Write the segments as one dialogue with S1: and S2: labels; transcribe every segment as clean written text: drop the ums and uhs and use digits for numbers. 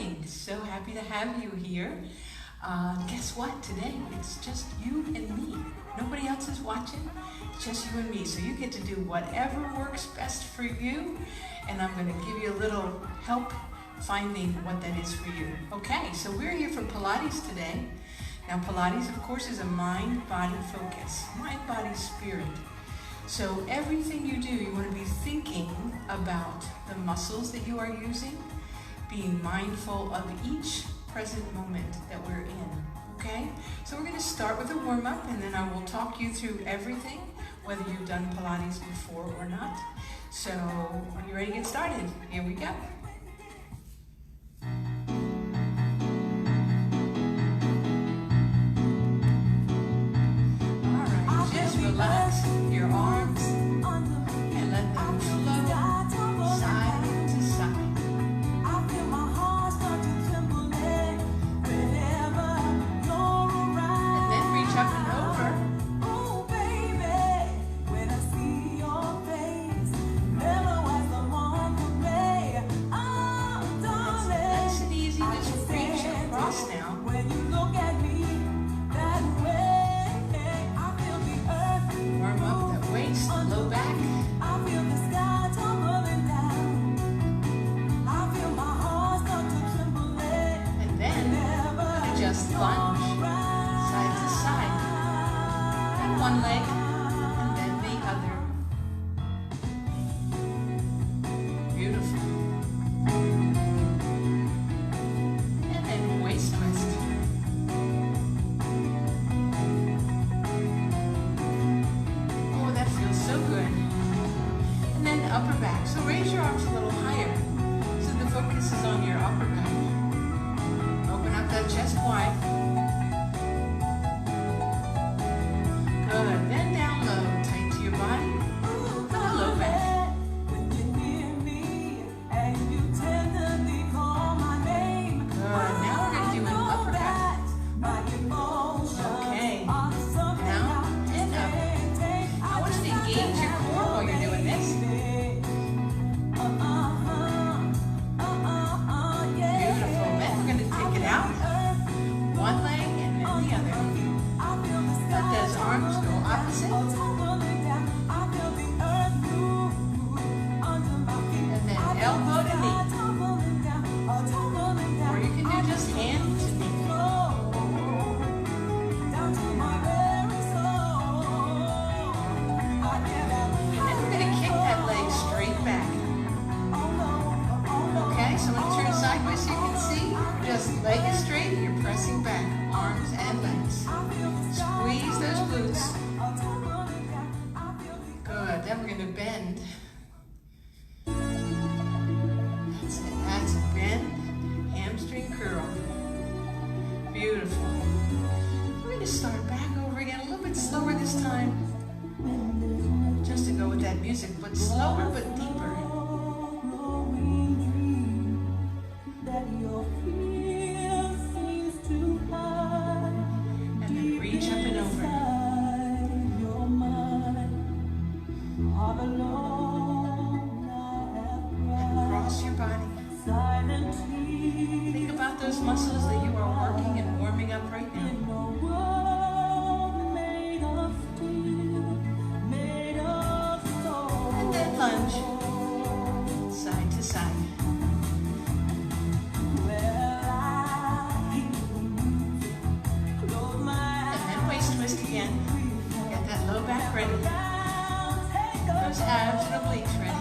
S1: morning. So happy to have you here. Guess what? Today it's just you and me. Nobody else is watching. It's just you and me. So you get to do whatever works best for you. And I'm going to give you a little help finding what that is for you. Okay, so we're here for Pilates today. Now Pilates, of course, is a mind-body focus. Mind, body, spirit. So everything you do, you want to be thinking about the muscles that you are using, being mindful of each present moment that we're in, okay? So we're going to start with a warm-up, and then I will talk you through everything, whether you've done Pilates before or not. So are you ready to get started? Here we go. All right, just relax your arms and let them flow side to side. Up and over. Oh, baby, when I see your face, never was the one for me. Oh, darling, nice and easy. Just reach across now. When you look at me that way, I feel the earth. Warm up that waist, low back. I feel the sky tumbling down. I feel my heart start to tremble. And then just lunge. Side to side, and one leg, and then the other. Beautiful. And then waist twist. Oh, that feels so good. And then upper back. So raise your arms a little higher, so the focus is on your upper back. Open up that chest wide. Good. Then down low, tight to your body. And a low back. Good. Now we're going to do an upper back. Okay. Down and up. I want you to engage your core while you're doing this. Beautiful. Then we're going to take it out. One leg and then the other. Let those arms go opposite. And then elbow to knee. Or you can do just hand to knee. And then we're going to kick that leg straight back. Okay, so I'm going to turn sideways so you can see. Just leg is straight, you're pressing back, arms and legs. Squeeze those glutes. Good. Then we're going to bend. That's it. That's a bend. Hamstring curl. Beautiful. We're going to start back over again, a little bit slower this time. Just to go with that music, but slower but deeper. Think about those muscles that you are working and warming up right now. And then lunge, side to side. And then waist twist again. Get that low back ready. Those abs and obliques ready.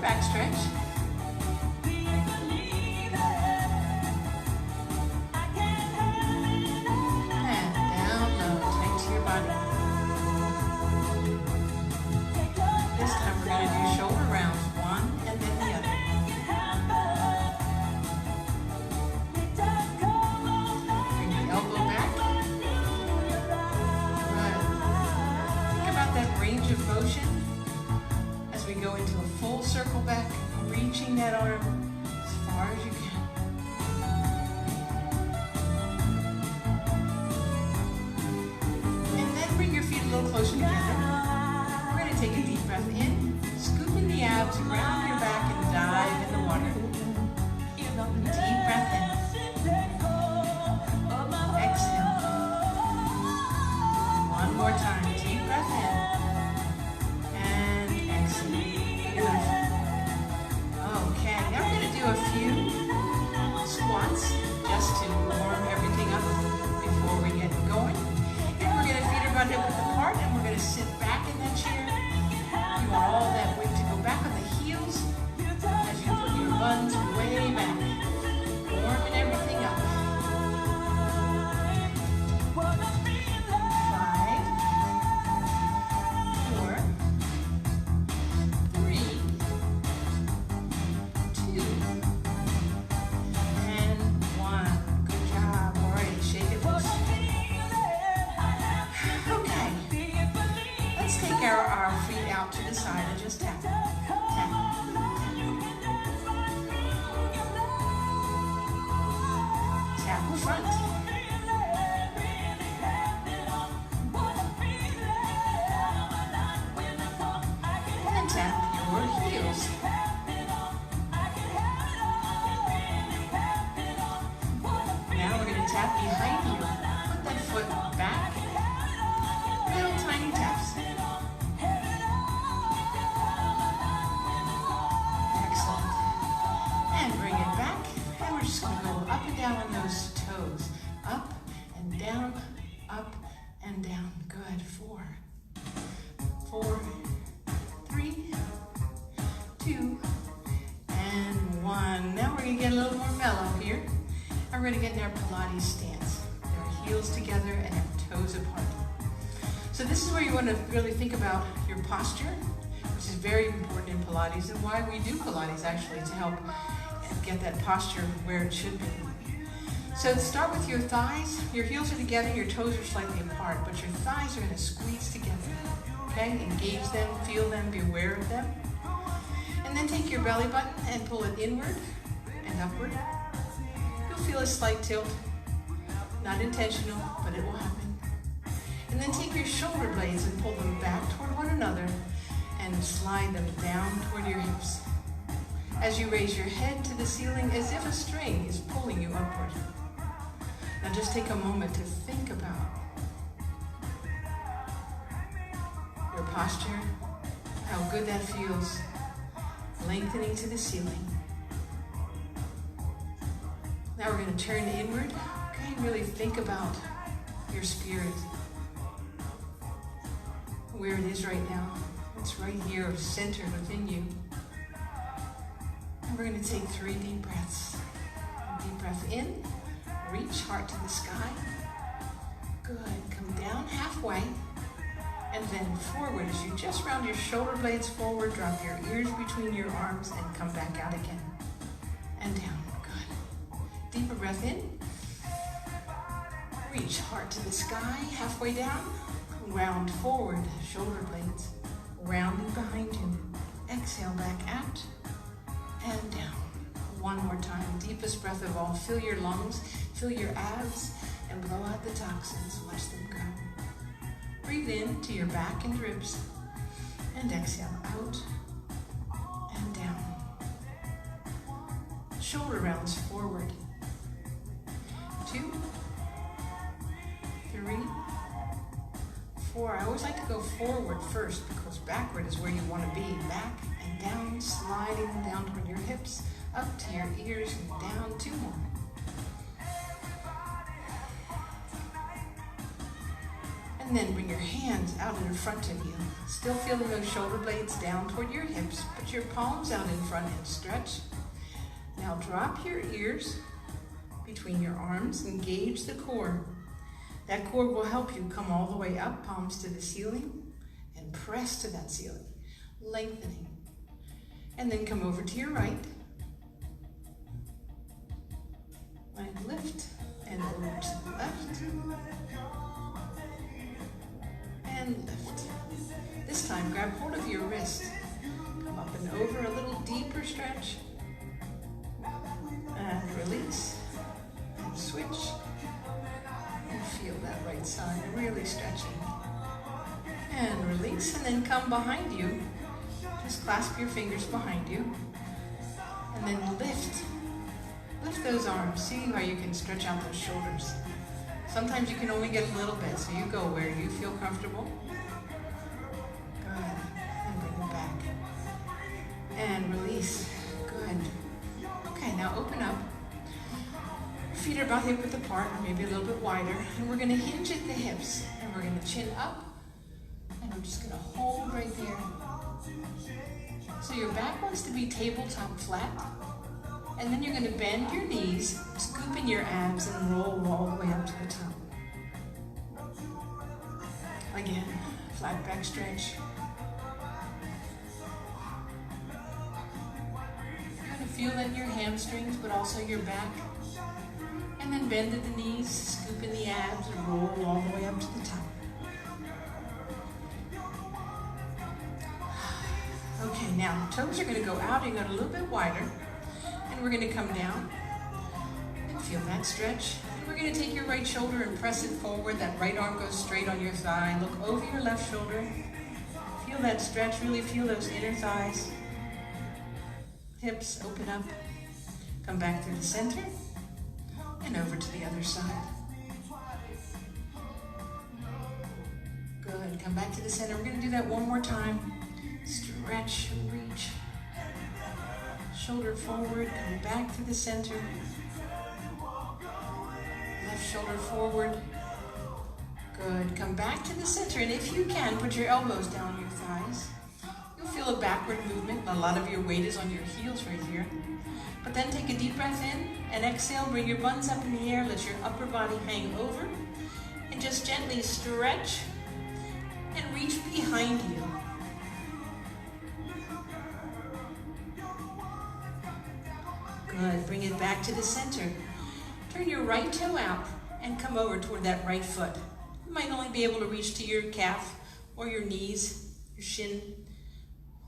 S1: Back stretch. And down low, tight to your body. This time we're going to do shoulder rounds, one and then the other. Bring your elbow back. Good. Think about that range of motion. We go into a full circle back, reaching that arm as far as you can. And then bring your feet a little closer together. We're going to take a deep breath in, scooping the abs to round your back and dive in the water. Deep breath in. Exhale. One more time. Deep breath in. And exhale. Beautiful. Okay, now we're going to do a few squats just to warm everything up before we get going. And we're going to feet are butt hip width apart, and we're going to sit back in that chair. You want all that weight to go back on the heels as you put your buns way back, warming everything up. 5, 4, 3, 2, and 1. Good job. All right, shake it loose. Okay. Let's take our feet out to the side and just tap. Tap. Tap in front. And then tap your heels. Now we're going to tap behind you. Put that foot back. Little tiny taps. Excellent. And bring it back. And we're just going to go up and down on those toes. Up and down, up and down. Good. 4, 4, 3, 2, and 1. Now we're going to get a little more mellow here. And we're going to get in our Pilates stance. Our heels together and our toes apart. So this is where you want to really think about your posture, which is very important in Pilates, and why we do Pilates actually, to help get that posture where it should be. So start with your thighs. Your heels are together, your toes are slightly apart, but your thighs are going to squeeze together. Okay? Engage them, feel them, be aware of them. And then take your belly button and pull it inward and upward. You'll feel a slight tilt. Not intentional, but it will happen. And then take your shoulder blades and pull them back toward one another and slide them down toward your hips. As you raise your head to the ceiling as if a string is pulling you upward. Now just take a moment to think about your posture, how good that feels, lengthening to the ceiling. Now we're going to turn inward, okay, and really think about your spirit, where it is right now. It's right here, centered within you. And we're going to take 3 deep breaths. A deep breath in, reach heart to the sky. Good, come down halfway, and then forward as you just round your shoulder blades forward, drop your ears between your arms, and come back out again. And down, good. Deeper breath in, reach heart to the sky, halfway down, round forward, shoulder blades, rounding behind you. Exhale back out and down. One more time, deepest breath of all. Fill your lungs, fill your abs, and blow out the toxins. Watch them go. Breathe in to your back and ribs, and exhale out and down. Shoulder rounds forward. 2, 3, 4. I always like to go forward first because backward is where you want to be. Back and down, sliding down toward your hips, up to your ears, and down. 2 more. And then bring your hands out in front of you. Still feeling those shoulder blades down toward your hips. Put your palms out in front and stretch. Now drop your ears between your arms. Engage the core. That core will help you come all the way up, palms to the ceiling, and press to that ceiling, lengthening. And then come over to your right. And lift, and over to the left. And lift. This time, grab hold of your wrist. Come up and over, a little deeper stretch. And release. And switch. And feel that right side really stretching. And release, and then come behind you. Just clasp your fingers behind you and then lift those arms. See how you can stretch out those shoulders. Sometimes you can only get a little bit, so you go where you feel comfortable. Good. And bring it back. And release. Good. Okay, now open up. Feet are about hip width apart, or maybe a little bit wider. And we're going to hinge at the hips. And we're going to chin up. And we're just going to hold right there. So your back wants to be tabletop flat. And then you're going to bend your knees, scoop in your abs, and roll all the way up to the top. Again, flat back stretch. You're going to feel that in your hamstrings, but also your back. And then bend at the knees, scoop in the abs, and roll all the way up to the top. Okay, now toes are going to go out and go a little bit wider. And we're going to come down and feel that stretch. And we're going to take your right shoulder and press it forward. That right arm goes straight on your thigh. Look over your left shoulder. Feel that stretch. Really feel those inner thighs. Hips open up. Come back through the center and over to the other side. Good. Come back to the center. We're going to do that one more time. Stretch and reach. Shoulder forward, come back to the center. Left shoulder forward. Good. Come back to the center, and if you can, put your elbows down on your thighs. You'll feel a backward movement. A lot of your weight is on your heels right here. But then take a deep breath in and exhale. Bring your buns up in the air. Let your upper body hang over. And just gently stretch and reach behind you. Good. Bring it back to the center. Turn your right toe out and come over toward that right foot. You might only be able to reach to your calf or your knees, your shin.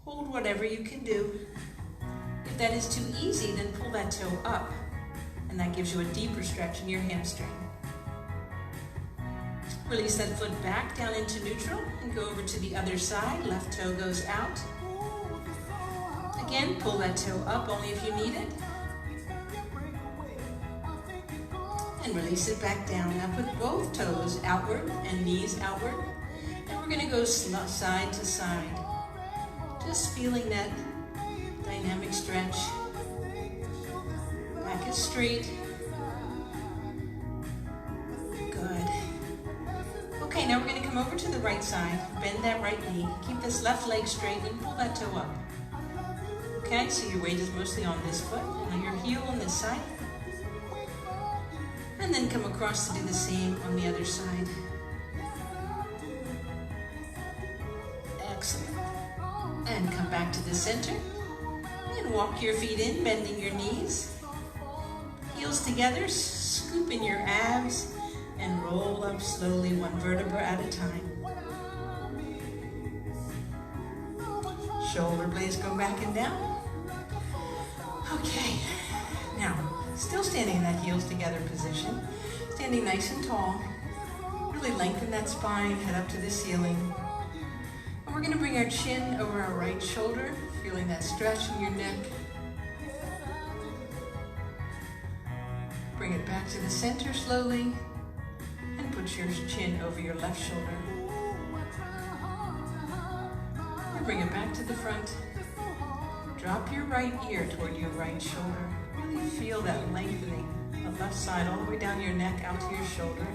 S1: Hold whatever you can do. If that is too easy, then pull that toe up, and that gives you a deeper stretch in your hamstring. Release that foot back down into neutral and go over to the other side. Left toe goes out. Again, pull that toe up only if you need it. And release it back down. Now put both toes outward and knees outward. And we're going to go side to side. Just feeling that dynamic stretch. Back is straight. Good. Okay, now we're going to come over to the right side. Bend that right knee. Keep this left leg straight and pull that toe up. Okay, so your weight is mostly on this foot and your heel on this side. And then come across to do the same on the other side. Excellent. And come back to the center. And walk your feet in, bending your knees. Heels together, scoop in your abs, and roll up slowly, one vertebra at a time. Shoulder blades go back and down. Okay, now, still standing in that heels together position, standing nice and tall. Really lengthen that spine, head up to the ceiling. And we're going to bring our chin over our right shoulder, feeling that stretch in your neck. Bring it back to the center slowly, and put your chin over your left shoulder. And bring it back to the front. Drop your right ear toward your right shoulder. Really feel that lengthening of left side all the way down your neck out to your shoulder.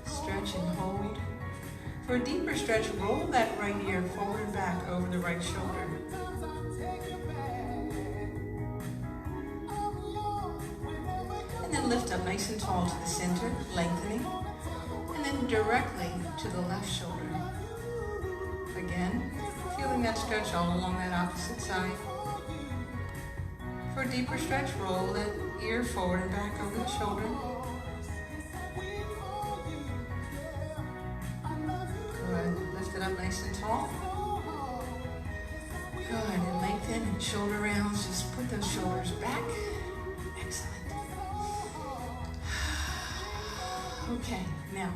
S1: Stretch and hold. For a deeper stretch, roll that right ear forward and back over the right shoulder. And then lift up nice and tall to the center, lengthening. And then directly to the left shoulder. Again, feeling that stretch all along that opposite side. For a deeper stretch, roll that ear forward and back over the shoulder. Good. Lift it up nice and tall. Good. And lengthen and shoulder rounds. Just put those shoulders back. Excellent. Okay, now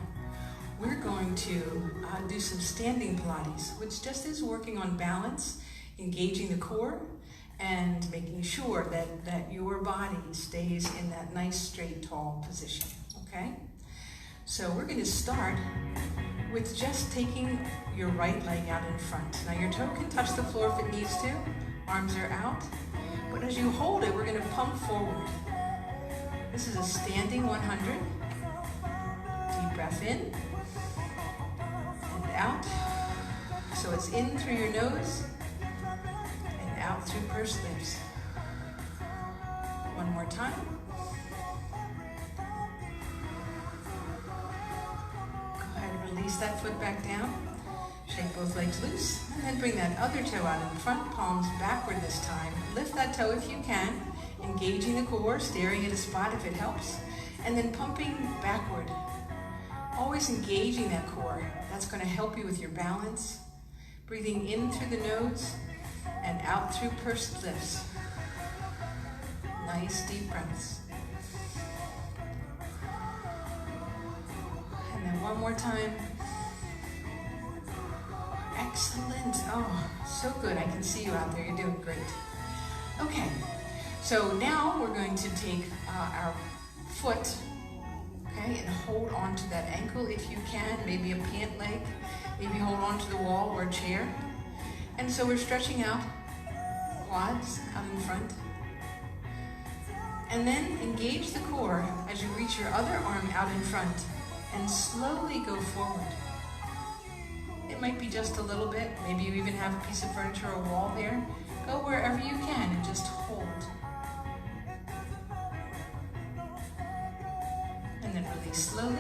S1: we're going to do some standing Pilates, which just is working on balance, engaging the core, and making sure that your body stays in that nice, straight, tall position, okay? So we're going to start with just taking your right leg out in front. Now your toe can touch the floor if it needs to. Arms are out. But as you hold it, we're going to pump forward. This is a standing 100. Deep breath in and out. So it's in through your nose and out through pursed lips. One more time. Go ahead and release that foot back down. Shake both legs loose, and then bring that other toe out in front, palms backward this time. Lift that toe if you can, engaging the core, staring at a spot if it helps, and then pumping backward. Always engaging that core. That's going to help you with your balance. Breathing in through the nose and out through pursed lips. Nice deep breaths. And then one more time. Excellent. Oh, so good. I can see you out there. You're doing great. Okay, so now we're going to take our foot, okay, and hold on to that ankle if you can, maybe a pant leg, maybe hold on to the wall or a chair. And so we're stretching out, quads out in front. And then engage the core as you reach your other arm out in front and slowly go forward. It might be just a little bit, maybe you even have a piece of furniture or wall there. Go wherever you can and just hold. And then release slowly.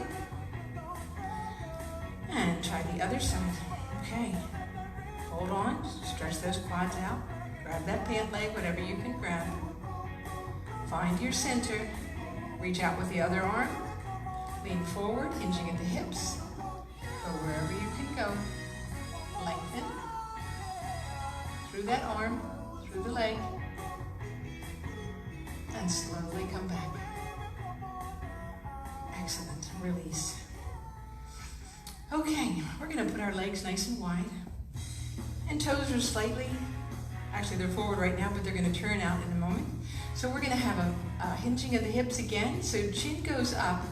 S1: And try the other side. Okay. Hold on, stretch those quads out. Grab that pant leg, whatever you can grab. Find your center. Reach out with the other arm. Lean forward, hinging at the hips. Go wherever you can go. Lengthen through that arm, through the leg, and slowly come back. Excellent. Release. Okay, we're going to put our legs nice and wide, and toes are slightly, actually they're forward right now, but they're going to turn out in a moment. So we're going to have a hinging of the hips again, so chin goes up.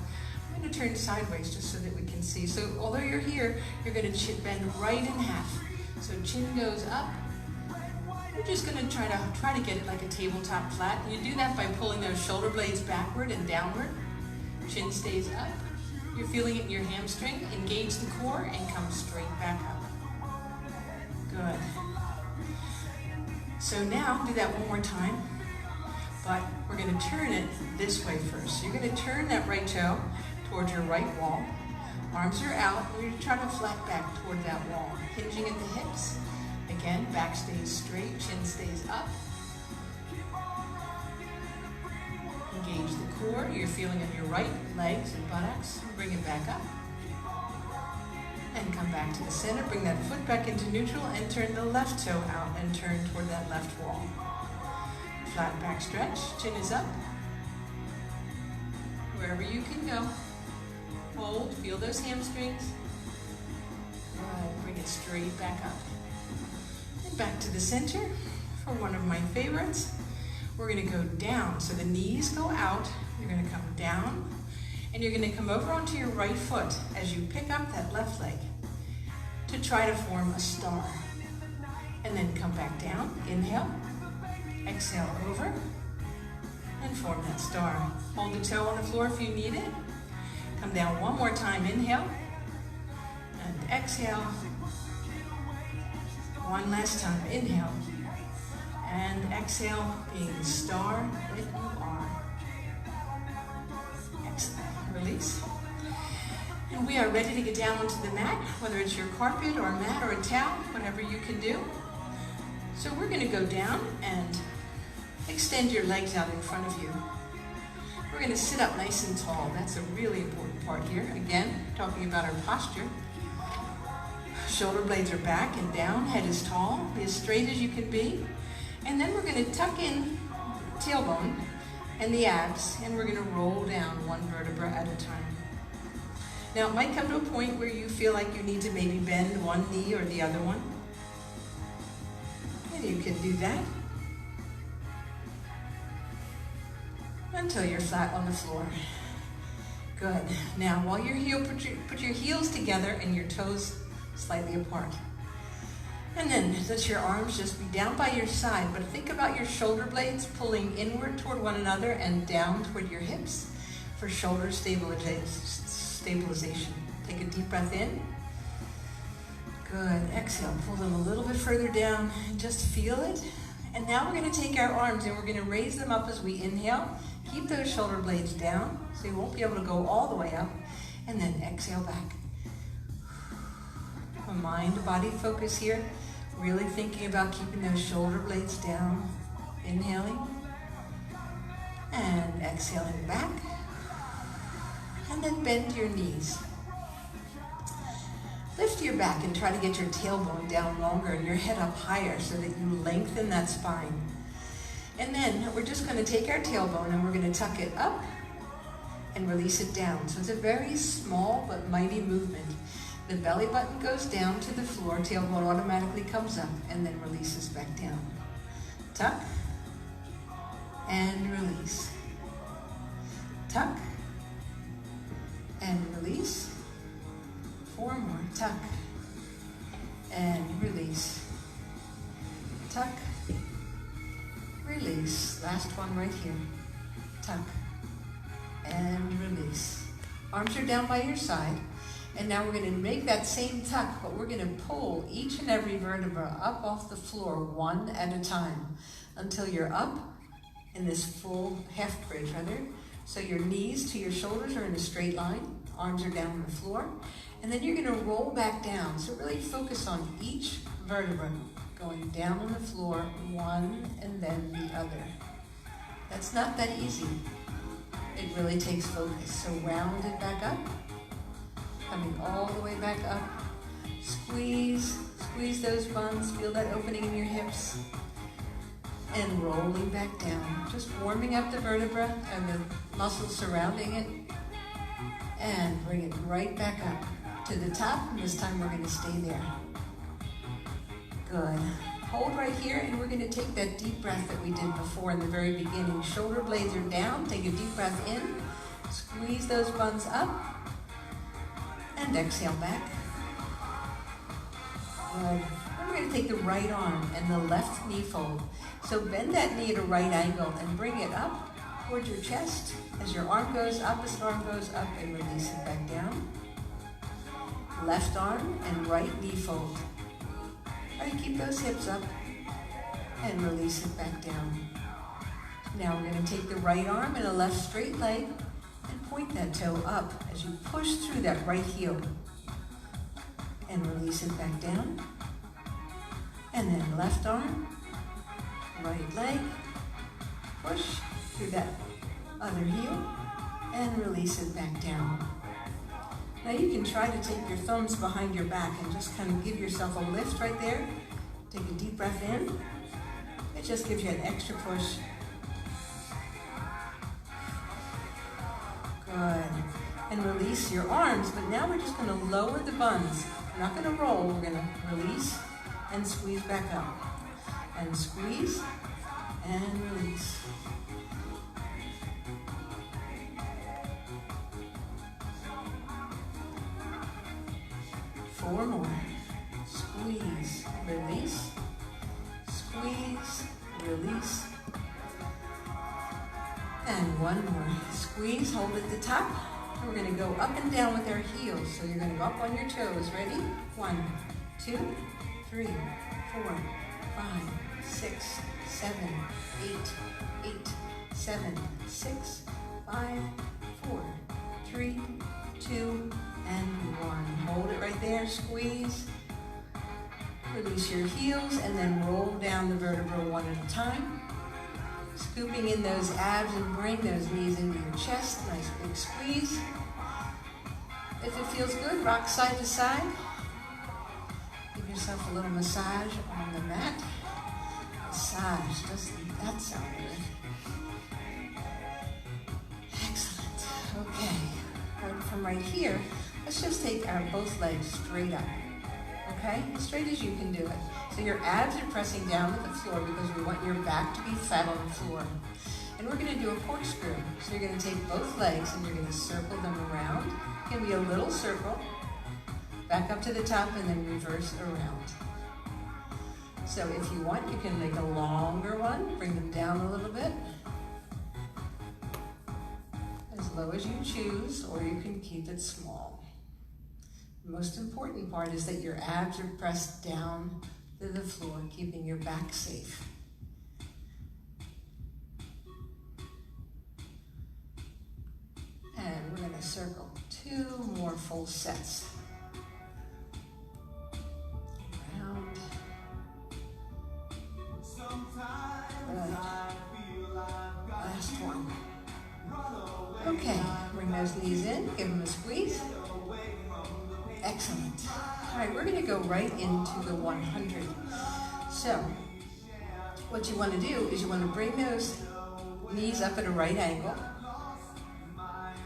S1: I'm going to turn sideways just so that we can see. So although you're here, you're going to bend right in half. So chin goes up. You're just going to try to get it like a tabletop flat. You do that by pulling those shoulder blades backward and downward. Chin stays up. You're feeling it in your hamstring. Engage the core and come straight back up. Good. So now do that one more time. But we're going to turn it this way first. So you're going to turn that right toe towards your right wall. Arms are out. We're going to try to flat back toward that wall. Hinging at the hips. Again, back stays straight, chin stays up. Engage the core. You're feeling in your right legs and buttocks. Bring it back up. And come back to the center. Bring that foot back into neutral and turn the left toe out and turn toward that left wall. Flat back stretch. Chin is up. Wherever you can go. Hold, feel those hamstrings. Good. Bring it straight back up. And back to the center for one of my favorites. We're going to go down. So the knees go out. You're going to come down. And you're going to come over onto your right foot as you pick up that left leg to try to form a star. And then come back down. Inhale. Exhale over. And form that star. Hold the toe on the floor if you need it. Come down one more time, inhale, and exhale. One last time, inhale, and exhale, being the star that you are. Excellent. Release. And we are ready to get down onto the mat, whether it's your carpet or a mat or a towel, whatever you can do. So we're going to go down and extend your legs out in front of you. We're going to sit up nice and tall. That's a really important part here. Again, talking about our posture. Shoulder blades are back and down. Head is tall. Be as straight as you can be. And then we're going to tuck in tailbone and the abs, and we're going to roll down one vertebra at a time. Now, it might come to a point where you feel like you need to maybe bend one knee or the other one, and you can do that until you're flat on the floor. Good. Now, while you're here, put your heels together and your toes slightly apart. And then let your arms just be down by your side, but think about your shoulder blades pulling inward toward one another and down toward your hips for shoulder stabilization. Take a deep breath in. Good. Exhale. Pull them a little bit further down and just feel it. And now we're going to take our arms and we're going to raise them up as we inhale. Keep those shoulder blades down so you won't be able to go all the way up. And then exhale back. A mind-body focus here. Really thinking about keeping those shoulder blades down. Inhaling. And exhaling back. And then bend your knees. Lift your back and try to get your tailbone down longer and your head up higher so that you lengthen that spine. And then we're just going to take our tailbone and we're going to tuck it up and release it down. So it's a very small but mighty movement. The belly button goes down to the floor, tailbone automatically comes up and then releases back down. Tuck and release. Tuck and release. 4 more. Tuck and release. Tuck, release. Last one right here. Tuck and release. Arms are down by your side. And now we're going to make that same tuck, but we're going to pull each and every vertebra up off the floor one at a time until you're up in this full half bridge, rather. So your knees to your shoulders are in a straight line. Arms are down on the floor. And then you're going to roll back down. So really focus on each vertebra going down on the floor, one and then the other. That's not that easy. It really takes focus. So round it back up. Coming all the way back up. Squeeze those buns. Feel that opening in your hips. And rolling back down. Just warming up the vertebra and the muscles surrounding it. And bring it right back up to the top. And this time we're going to stay there. Good. Hold right here and we're going to take that deep breath that we did before in the very beginning. Shoulder blades are down. Take a deep breath in. Squeeze those buns up. And exhale back. Good. And we're going to take the right arm and the left knee fold. So bend that knee at a right angle and bring it up towards your chest. As your arm goes up, this arm goes up and release it back down. Left arm and right knee fold. Try to keep those hips up and release it back down. Now we're going to take the right arm and a left straight leg and point that toe up as you push through that right heel. And release it back down. And then left arm, right leg, push through that other heel and release it back down. Now you can try to take your thumbs behind your back and just kind of give yourself a lift right there. Take a deep breath in. It just gives you an extra push. Good. And release your arms, but now we're just going to lower the buns. We're not going to roll, we're going to release and squeeze back up. And squeeze and release. Four more. Squeeze, release, squeeze, release. And one more. Squeeze, hold at the top. And we're going to go up and down with our heels. So you're going to go up on your toes. Ready? 1, 2, 3, 4, 5, 6, 7, 8, 7, 6, 5, 4, 3, 2, and 1. Hold it right there. Squeeze. Release your heels and then roll down the vertebra one at a time. Scooping in those abs and bring those knees into your chest. Nice big squeeze. If it feels good, rock side to side. Give yourself a little massage on the mat. Massage, doesn't that sound good? Excellent. Okay. From right here, let's Let's just take our both legs straight up, okay? As straight as you can do it. So your abs are pressing down to the floor because we want your back to be flat on the floor. And we're gonna do a corkscrew. So you're gonna take both legs and you're gonna circle them around. It can be a little circle, back up to the top and then reverse around. So if you want, you can make a longer one, bring them down a little bit, as low as you choose, or you can keep it small. The most important part is that your abs are pressed down to the floor, keeping your back safe. And we're going to circle 2 more full sets. Around. Good. Last one. Okay, bring those knees in, give them a squeeze. Excellent. All right, we're going to go right into the 100. So, what you want to do is you want to bring those knees up at a right angle.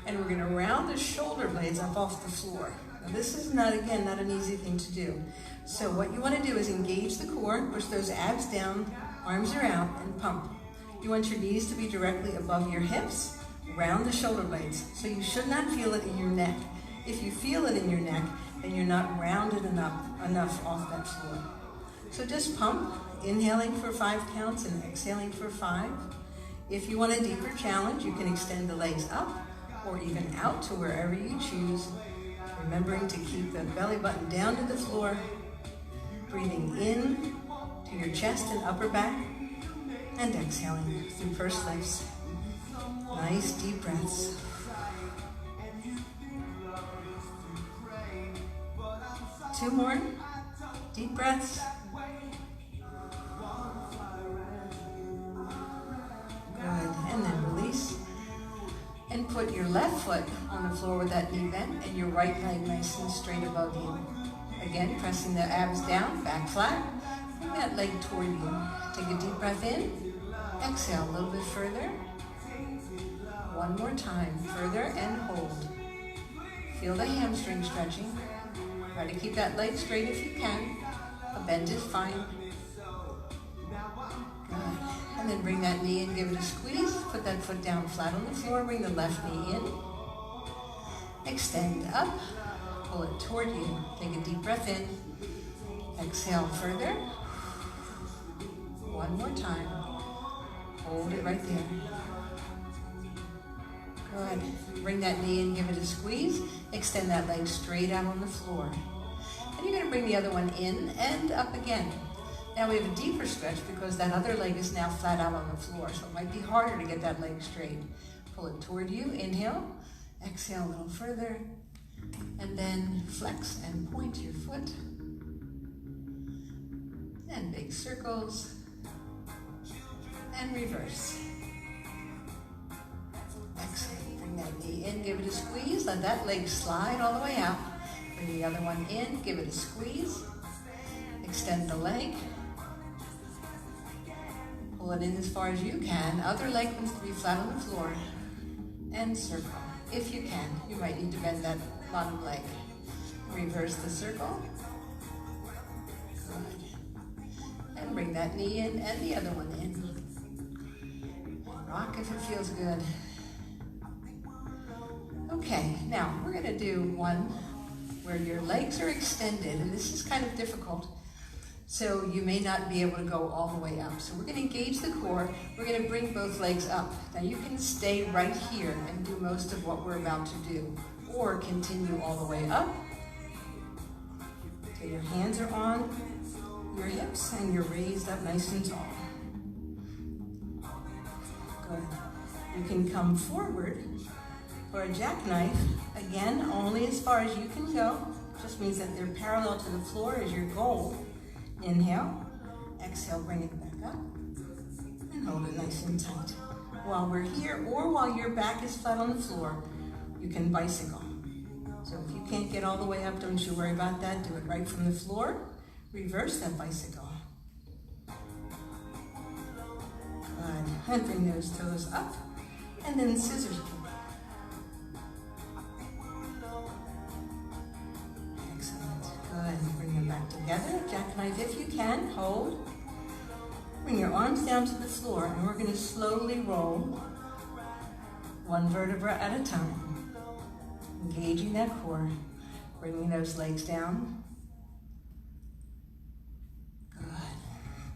S1: And we're going to round the shoulder blades up off the floor. Now this is not, again, not an easy thing to do. So what you want to do is engage the core, push those abs down, arms are out, and pump. You want your knees to be directly above your hips, round the shoulder blades. So you should not feel it in your neck. If you feel it in your neck, then you're not rounded enough off that floor. So just pump, inhaling for 5 counts and exhaling for 5. If you want a deeper challenge, you can extend the legs up or even out to wherever you choose, remembering to keep the belly button down to the floor, breathing in to your chest and upper back, and exhaling through pursed lips. Nice deep breaths. Two more deep breaths. Good, and then release. And put your left foot on the floor with that knee bent and your right leg nice and straight above you. Again, pressing the abs down, back flat. Bring that leg toward you. Take a deep breath in. Exhale a little bit further. One more time, further and hold. Feel the hamstring stretching. Try to keep that leg straight if you can. A bend is fine. Good. And then bring that knee in, give it a squeeze. Put that foot down flat on the floor. Bring the left knee in. Extend up. Pull it toward you. Take a deep breath in. Exhale further. One more time. Hold it right there. Good. Bring that knee in, give it a squeeze. Extend that leg straight out on the floor. And you're going to bring the other one in and up again. Now we have a deeper stretch because that other leg is now flat out on the floor, so it might be harder to get that leg straight. Pull it toward you, inhale, exhale a little further, and then flex and point your foot. And big circles, and reverse. Exhale, bring that knee in, give it a squeeze, let that leg slide all the way out. Bring the other one in, give it a squeeze, extend the leg. Pull it in as far as you can. Other leg wants to be flat on the floor. And circle. If you can, you might need to bend that bottom leg. Reverse the circle. Good. And bring that knee in and the other one in. Rock if it feels good. Okay, now we're going to do one where your legs are extended, and this is kind of difficult. So you may not be able to go all the way up. So we're going to engage the core. We're going to bring both legs up. Now you can stay right here and do most of what we're about to do, or continue all the way up. So your hands are on your hips and you're raised up nice and tall. Good. You can come forward for a jackknife. Again, only as far as you can go. Just means that they're parallel to the floor is your goal. Inhale, exhale, bring it back up, and hold it nice and tight. While we're here, or while your back is flat on the floor, you can bicycle. So if you can't get all the way up, don't you worry about that. Do it right from the floor. Reverse that bicycle. Good. And bring those toes up, and then scissors. jackknife if you can. Hold. Bring your arms down to the floor, and we're going to slowly roll one vertebra at a time. Engaging that core. Bringing those legs down. Good.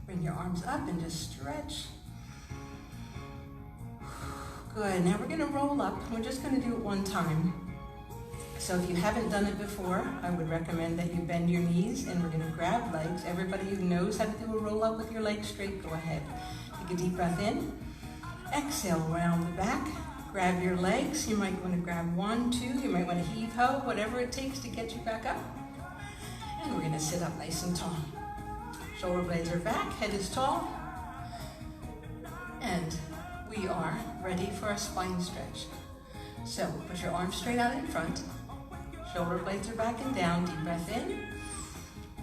S1: Bring your arms up and just stretch. Good. Now we're going to roll up. We're just going to do it one time. So if you haven't done it before, I would recommend that you bend your knees, and we're going to grab legs. Everybody who knows how to do a roll up with your legs straight, go ahead. Take a deep breath in. Exhale, round the back. Grab your legs. You might want to grab 1, 2. You might want to heave ho, whatever it takes to get you back up. And we're going to sit up nice and tall. Shoulder blades are back, head is tall. And we are ready for a spine stretch. So put your arms straight out in front. Shoulder blades are back and down. Deep breath in.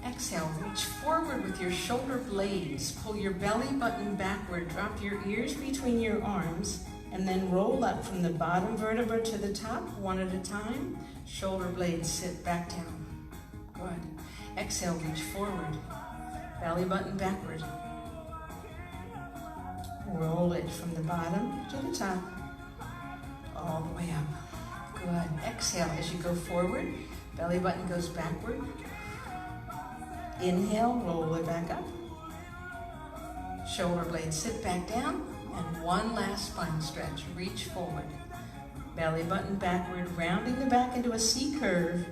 S1: Exhale, reach forward with your shoulder blades. Pull your belly button backward. Drop your ears between your arms. And then roll up from the bottom vertebra to the top, one at a time. Shoulder blades sit back down. Good. Exhale, reach forward. Belly button backward. Roll it from the bottom to the top. All the way up. Good. Exhale as you go forward. Belly button goes backward. Inhale, roll it back up. Shoulder blades sit back down. And one last spine stretch. Reach forward. Belly button backward, rounding the back into a C curve.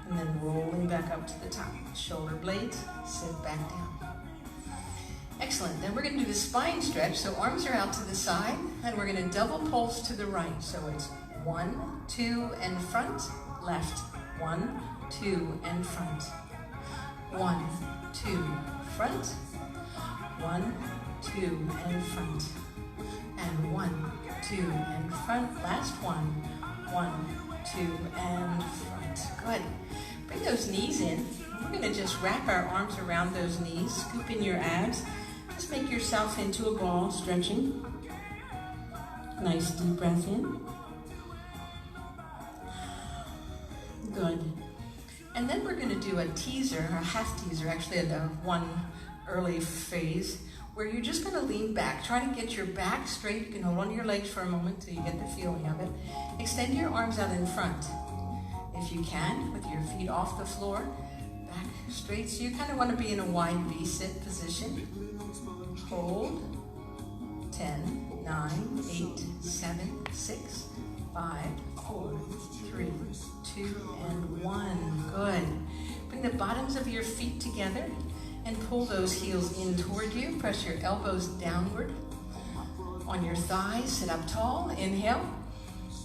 S1: And then rolling back up to the top. Shoulder blades sit back down. Excellent. Then we're going to do the spine stretch. So arms are out to the side. And we're going to double pulse to the right. So it's 1, 2, and front, left. 1, 2, and front. 1, 2, front. 1, 2, and front. And 1, 2, and front. Last one. 1, 2, and front. Good. Bring those knees in. We're going to just wrap our arms around those knees. Scoop in your abs. Just make yourself into a ball, stretching. Nice deep breath in. Good. And then we're going to do a teaser, a half teaser, actually the one early phase, where you're just going to lean back. Try to get your back straight. You can hold onto your legs for a moment so you get the feeling of it. Extend your arms out in front. If you can, with your feet off the floor, back straight. So you kind of want to be in a wide V-sit position. Hold. 10, 9, 8, 7, 6, 5, 4, 3, 2, and 1. Good. Bring the bottoms of your feet together and pull those heels in toward you. Press your elbows downward on your thighs. Sit up tall. Inhale.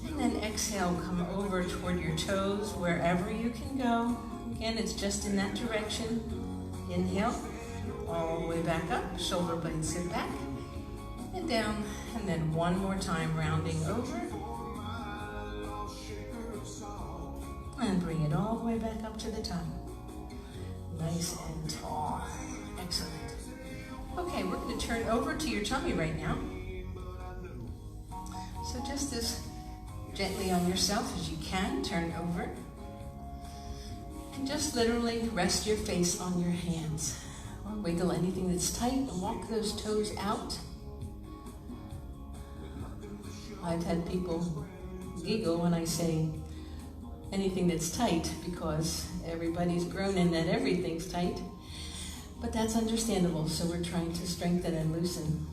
S1: And then exhale. Come over toward your toes wherever you can go. Again, it's just in that direction. Inhale. All the way back up. Shoulder blades sit back. And down. And then one more time, rounding over. And bring it all the way back up to the top. Nice and tall. Excellent. Okay, we're going to turn over to your tummy right now. So just as gently on yourself as you can, turn over. And just literally rest your face on your hands. Or wiggle anything that's tight and walk those toes out. I've had people giggle when I say anything that's tight, because everybody's groaning that everything's tight. But that's understandable, so we're trying to strengthen and loosen.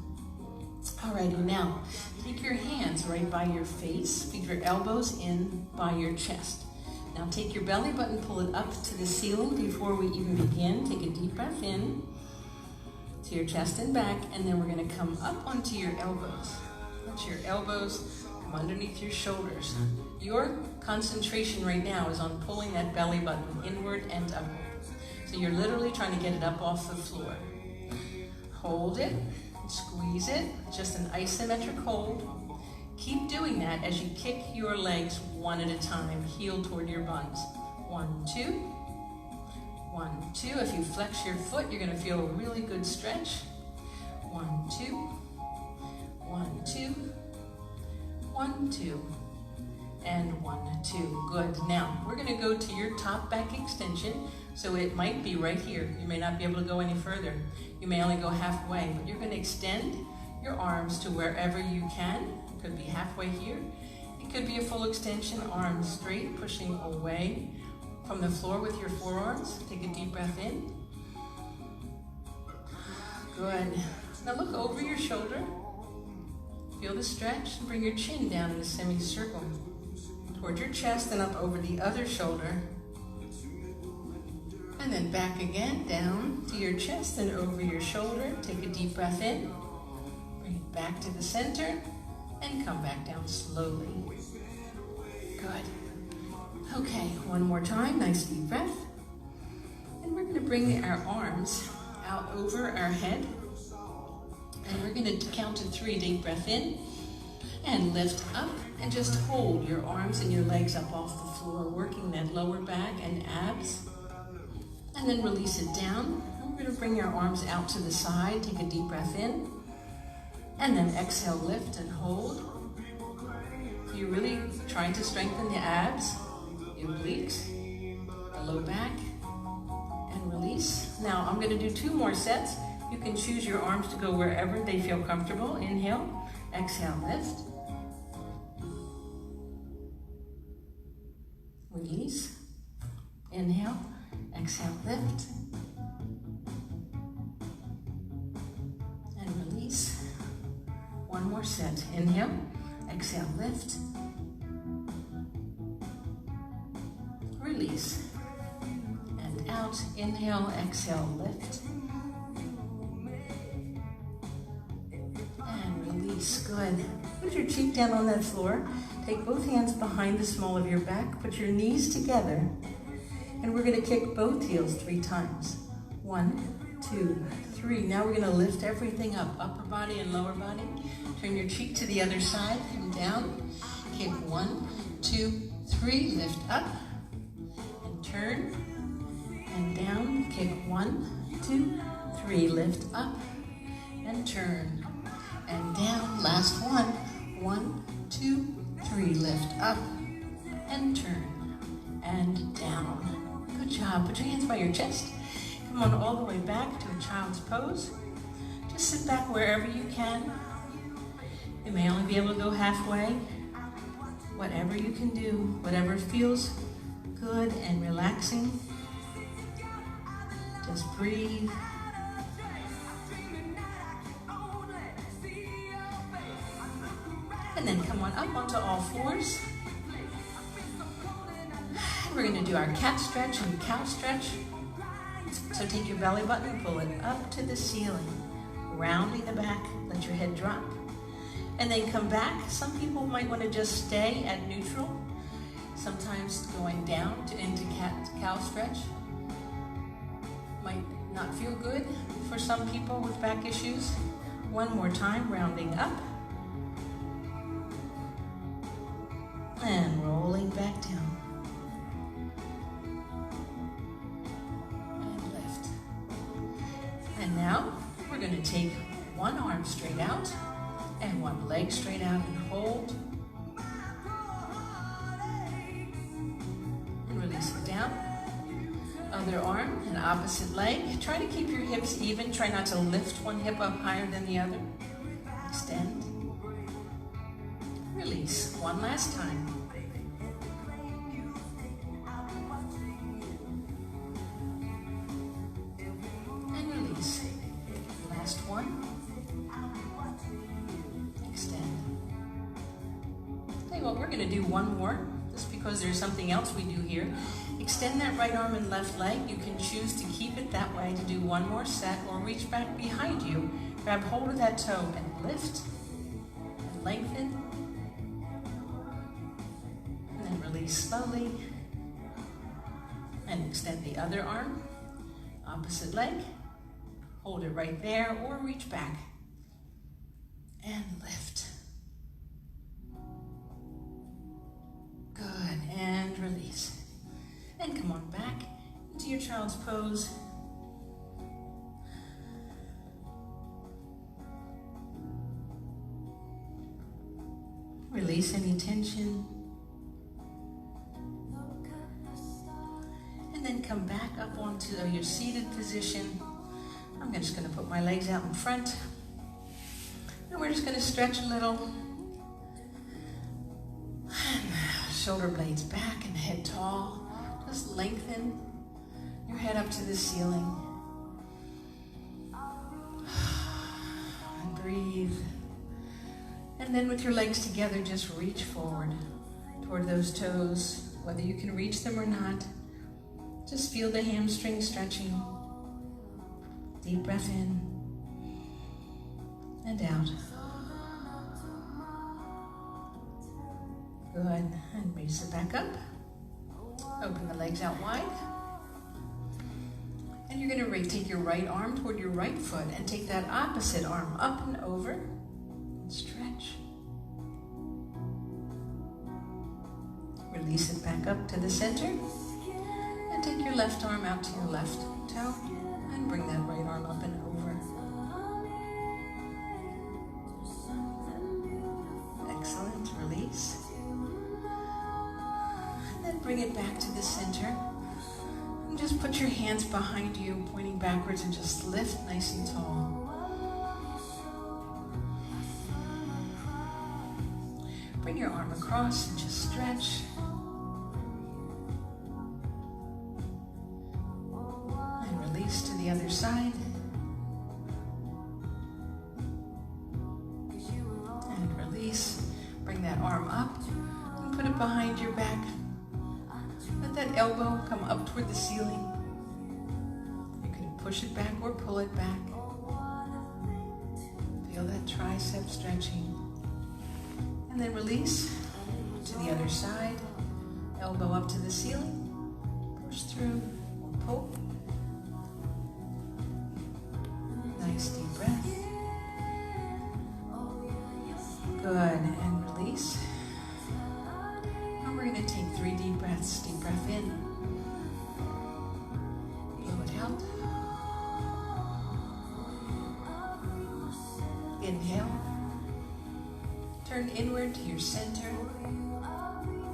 S1: Alrighty, now take your hands right by your face, feed your elbows in by your chest. Now take your belly button, pull it up to the ceiling before we even begin. Take a deep breath in to your chest and back, and then we're going to come up onto your elbows. Let your elbows come underneath your shoulders. Your concentration right now is on pulling that belly button inward and upward. So you're literally trying to get it up off the floor. Hold it, squeeze it, just an isometric hold. Keep doing that as you kick your legs one at a time, heel toward your buns. 1, 2, 1, 2. If you flex your foot, you're going to feel a really good stretch. 1, 2, 1, 2, 1, 2. And 1, 2. Good. Now, we're going to go to your top back extension. So it might be right here. You may not be able to go any further. You may only go halfway, but you're going to extend your arms to wherever you can. It could be halfway here. It could be a full extension, arms straight, pushing away from the floor with your forearms. Take a deep breath in. Good. Now look over your shoulder. Feel the stretch. Bring your chin down in a semicircle toward your chest and up over the other shoulder. And then back again, down to your chest and over your shoulder. Take a deep breath in. Bring it back to the center and come back down slowly. Good. Okay, one more time. Nice deep breath. And we're going to bring our arms out over our head. And we're going to count to 3. Deep breath in and lift up and just hold your arms and your legs up off the floor, working that lower back and abs. And then release it down. And we're going to bring our arms out to the side. Take a deep breath in. And then exhale, lift and hold. So you're really trying to strengthen the abs, your obliques, the low back, and release. Now I'm going to do 2 more sets. You can choose your arms to go wherever they feel comfortable. Inhale, exhale, lift. Release. Inhale, exhale, lift. And release. One more set. Inhale, exhale, lift. Release. And out. Inhale, exhale, lift. And release. Good. Put your cheek down on that floor. Take both hands behind the small of your back. Put your knees together. And we're going to kick both heels 3 times. 1, 2, 3. Now we're going to lift everything up, upper body and lower body. Turn your cheek to the other side, come down. Kick 1, 2, 3. Lift up and turn and down. Kick 1, 2, 3. Lift up and turn and down. Last one. 1, 2, 3. Lift up and turn and down. Good job. Put your hands by your chest. Come on all the way back to a child's pose. Just sit back wherever you can. You may only be able to go halfway. Whatever you can do, whatever feels good and relaxing. Just breathe. And then come on up onto all fours. We're going to do our cat stretch and cow stretch. So take your belly button, pull it up to the ceiling, rounding the back, let your head drop. And then come back. Some people might want to just stay at neutral, sometimes going down into cat-cow stretch. Might not feel good for some people with back issues. One more time, rounding up. And rolling back down. And lift. And now we're going to take one arm straight out and one leg straight out and hold. And release it down. Other arm and opposite leg. Try to keep your hips even. Try not to lift one hip up higher than the other. Extend. Release. One last time. And release. Last one. Extend. Tell you what, we're going to do one more, just because there's something else we do here. Extend that right arm and left leg. You can choose to keep it that way to do one more set, or reach back behind you. Grab hold of that toe and lift and lengthen. And then release slowly. And extend the other arm, opposite leg. Hold it right there or reach back. And lift. Good, and release. And come on back into your child's pose. Release any tension. And then come back up on to your seated position. I'm just going to put my legs out in front. And we're just going to stretch a little. And shoulder blades back and head tall. Just lengthen your head up to the ceiling. And breathe. And then with your legs together, just reach forward toward those toes, whether you can reach them or not. Just feel the hamstring stretching. Deep breath in and out. Good, and raise it back up. Open the legs out wide. And you're going to take your right arm toward your right foot and take that opposite arm up and over. And stretch. Release it back up to the center. And take your left arm out to your left toe. And bring that right arm up and over. Excellent. Release. And then bring it back to the center. And just put your hands behind you, pointing backwards, and just lift nice and tall. Bring your arm across and just stretch. And release to the other side. And release. Bring that arm up and put it behind your back. Let that elbow come up toward the ceiling. You can push it back or pull it back. Feel that tricep stretching. And then release to the other side. Elbow up to the ceiling. Push through or pull. Nice deep breath. Good, and release. And we're going to take 3 deep breaths. Deep breath in. Blow it out. Inhale. Turn inward to your center.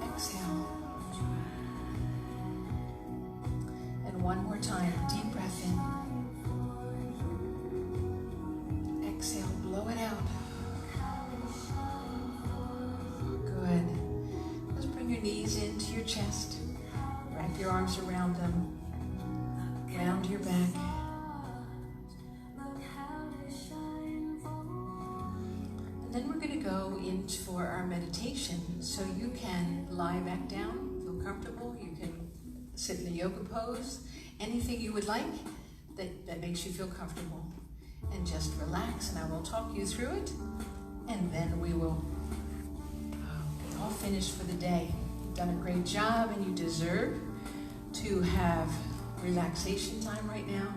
S1: Exhale. And one more time. Deep breath in. Exhale. Blow it out. Good. Just bring your knees into your chest. Wrap your arms around them. Round your back. Then we're going to go in for our meditation. So you can lie back down, feel comfortable. You can sit in a yoga pose. Anything you would like that makes you feel comfortable. And just relax, and I will talk you through it. And then we will all finish for the day. You've done a great job, and you deserve to have relaxation time right now.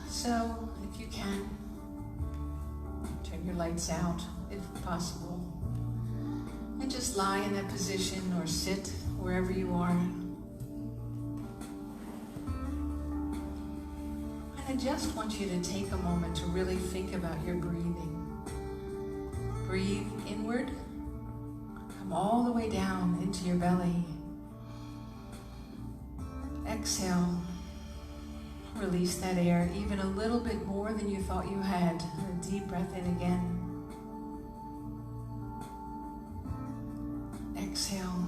S1: So if you can, turn your lights out if possible. And just lie in that position or sit wherever you are. And I just want you to take a moment to really think about your breathing. Breathe inward. Come all the way down into your belly. Exhale. Release that air even a little bit more than you thought you had. A deep breath in again. Exhale.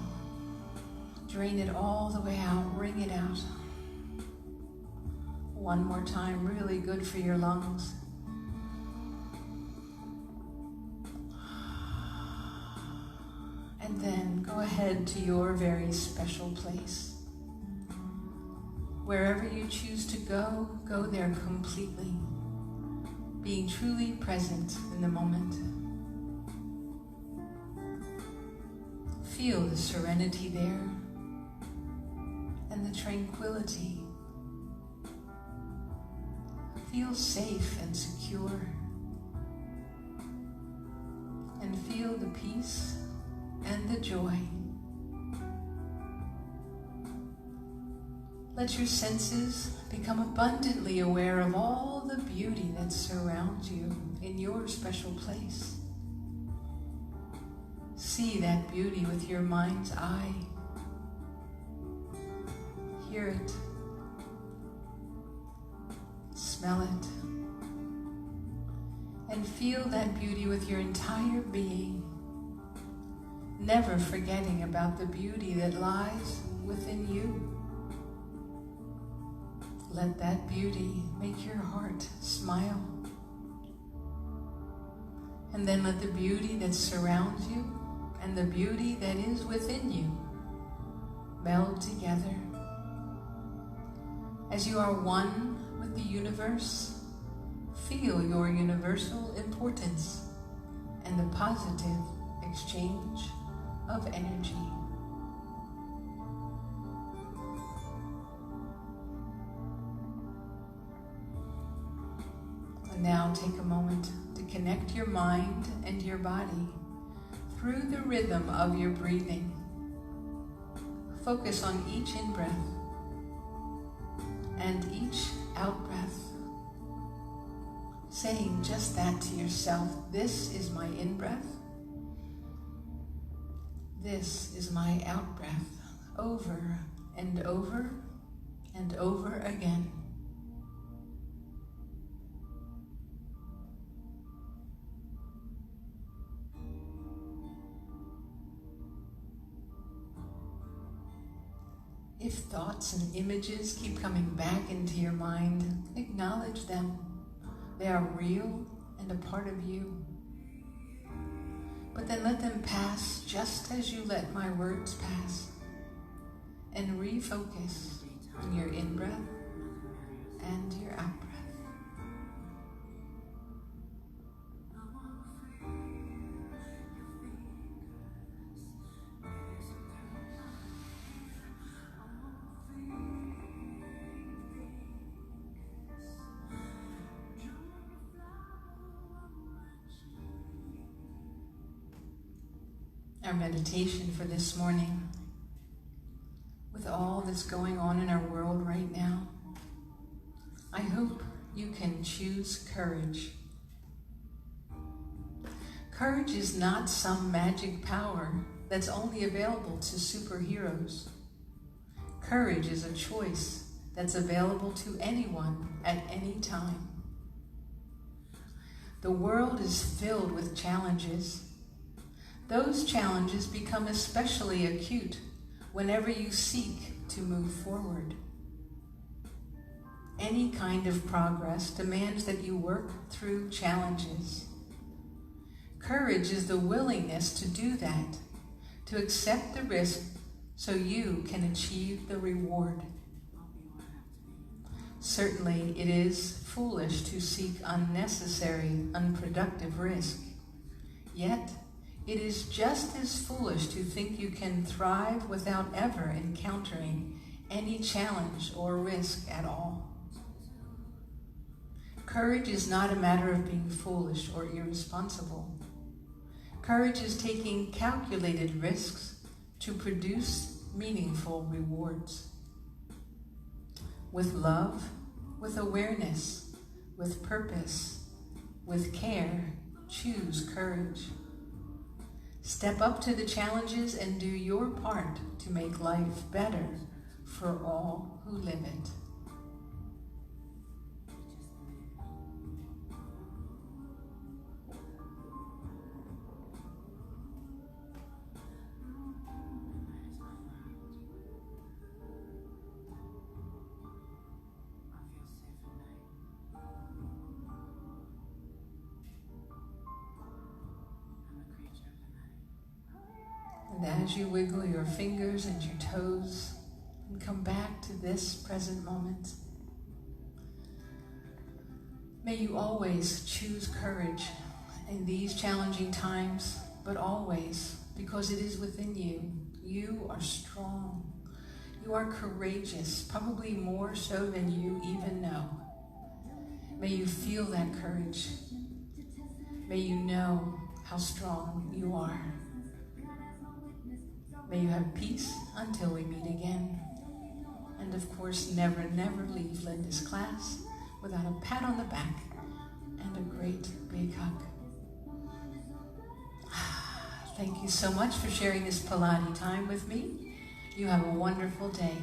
S1: Drain it all the way out. Wring it out. One more time. Really good for your lungs. And then go ahead to your very special place. Wherever you choose to go, go there completely, being truly present in the moment. Feel the serenity there and the tranquility. Feel safe and secure. And feel the peace and the joy. Let your senses become abundantly aware of all the beauty that surrounds you in your special place. See that beauty with your mind's eye. hear it, smell it, and feel that beauty with your entire being, never forgetting about the beauty that lies within you. Let that beauty make your heart smile. And then let the beauty that surrounds you and the beauty that is within you meld together. As you are one with the universe, feel your universal importance and the positive exchange of energy. And now take a moment to connect your mind and your body through the rhythm of your breathing. Focus on each in-breath and each out-breath, saying just that to yourself. This is my in-breath. This is my out-breath, over and over and over again. If thoughts and images keep coming back into your mind, acknowledge them. They are real and a part of you. But then let them pass just as you let my words pass. And refocus on your in-breath and your out-breath. Our meditation for this morning, with all that's going on in our world right now, I hope you can choose courage. Courage is not some magic power that's only available to superheroes. Courage is a choice that's available to anyone at any time. The world is filled with challenges. Those challenges become especially acute whenever you seek to move forward. Any kind of progress demands that you work through challenges. Courage is the willingness to do that, to accept the risk so you can achieve the reward. Certainly, it is foolish to seek unnecessary, unproductive risk. Yet, it is just as foolish to think you can thrive without ever encountering any challenge or risk at all. Courage is not a matter of being foolish or irresponsible. Courage is taking calculated risks to produce meaningful rewards. With love, with awareness, with purpose, with care, choose courage. Step up to the challenges and do your part to make life better for all who live it. And as you wiggle your fingers and your toes and come back to this present moment, may you always choose courage in these challenging times, but always, because it is within you. You are strong. You are courageous, probably more so than you even know. May you feel that courage. May you know how strong you are. May you have peace until we meet again. And of course, never, never leave Linda's class without a pat on the back and a great big hug. Thank you so much for sharing this Pilates time with me. You have a wonderful day.